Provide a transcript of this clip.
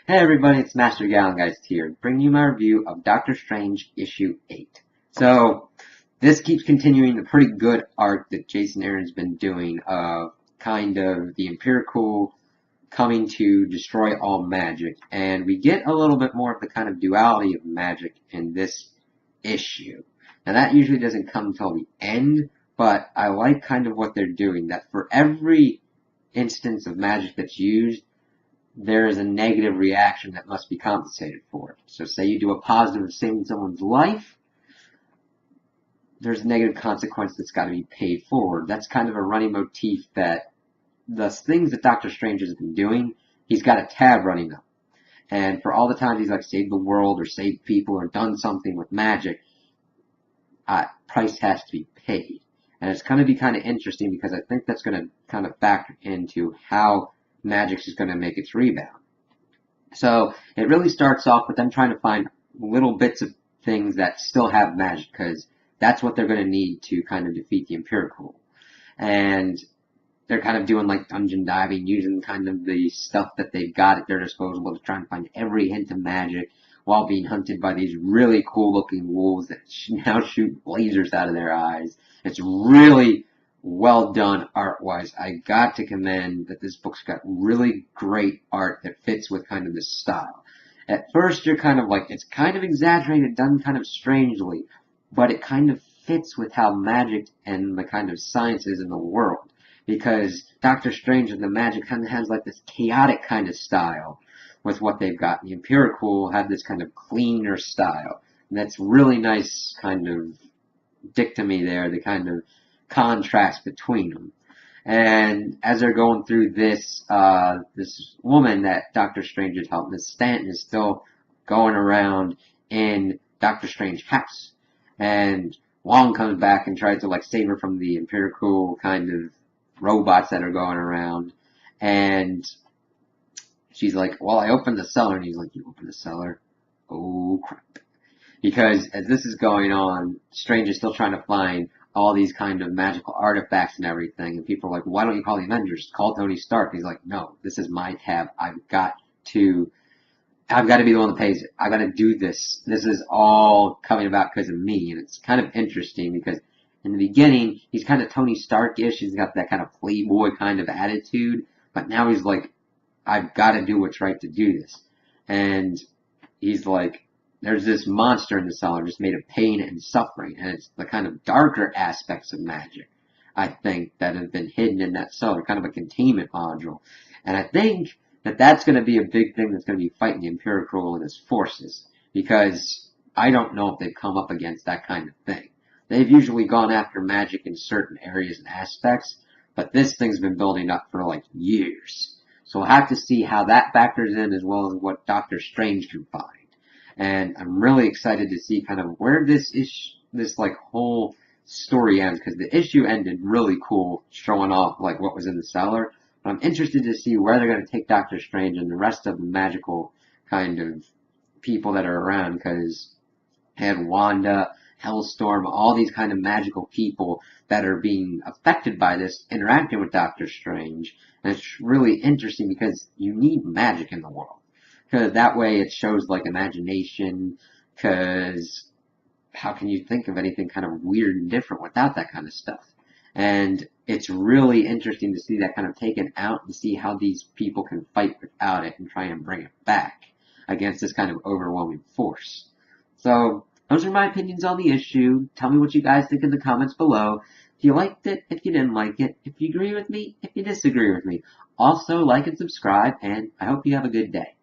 Hey everybody, it's Master Gallengeist here, bringing you my review of Doctor Strange issue 8. So, this keeps continuing the pretty good arc that Jason Aaron's been doing of kind of the Empirical coming to destroy all magic, and we get a little bit more of the kind of duality of magic in this issue. Now that usually doesn't come until the end, but I like kind of what they're doing, that for every instance of magic that's used, there is a negative reaction that must be compensated for. So say you do a positive of saving someone's life, there's a negative consequence that's got to be paid forward. That's kind of a running motif that the things that Doctor Strange has been doing, he's got a tab running up. And for all the times he's like saved the world or saved people or done something with magic, price has to be paid. And it's going to be kind of interesting because I think that's going to kind of factor into how Magic's is going to make its rebound. So it really starts off with them trying to find little bits of things that still have magic, because that's what they're going to need to kind of defeat the Empirical. And they're kind of doing like dungeon diving, using kind of the stuff that they've got at their disposal to try and find every hint of magic while being hunted by these really cool looking wolves that now shoot lasers out of their eyes. It's really well done art-wise. I got to commend that this book's got really great art that fits with kind of this style. At first, you're kind of like, it's kind of exaggerated, done kind of strangely, but it kind of fits with how magic and the kind of science is in the world. Because Doctor Strange and the magic kind of has like this chaotic kind of style with what they've got. The Empirical have this kind of cleaner style. And that's really nice kind of dictomy there, the kind of contrast between them. And as they're going through this, this woman that Doctor Strange is helping, Miss Stanton, is still going around in Doctor Strange's house. And Wong comes back and tries to like save her from the Empirical kind of robots that are going around. And she's like, well, I opened the cellar. And he's like, you opened the cellar? Oh, crap. Because as this is going on, Strange is still trying to find all these kind of magical artifacts and everything. And people are like, why don't you call the Avengers? Call Tony Stark. And he's like, no, this is my tab. I've got to be the one that pays it. I've got to do this. This is all coming about because of me. And it's kind of interesting because in the beginning, he's kind of Tony Stark-ish. He's got that kind of playboy kind of attitude. But now he's like, I've got to do what's right to do this. And he's like, there's this monster in the cellar just made of pain and suffering. And it's the kind of darker aspects of magic, I think, that have been hidden in that cellar. Kind of a containment module. And I think that that's going to be a big thing that's going to be fighting the Empirical and his forces. Because I don't know if they've come up against that kind of thing. They've usually gone after magic in certain areas and aspects, but this thing's been building up for like years. So we'll have to see how that factors in as well as what Doctor Strange can find. And I'm really excited to see kind of where this like whole story ends, because the issue ended really cool, showing off like what was in the cellar. But I'm interested to see where they're going to take Doctor Strange and the rest of the magical kind of people that are around, because they had Wanda, Hellstorm, all these kind of magical people that are being affected by this, interacting with Doctor Strange. And it's really interesting because you need magic in the world. Because that way it shows like imagination, because how can you think of anything kind of weird and different without that kind of stuff? And it's really interesting to see that kind of taken out and see how these people can fight without it and try and bring it back against this kind of overwhelming force. So those are my opinions on the issue. Tell me what you guys think in the comments below. If you liked it, if you didn't like it, if you agree with me, if you disagree with me. Also, like and subscribe, and I hope you have a good day.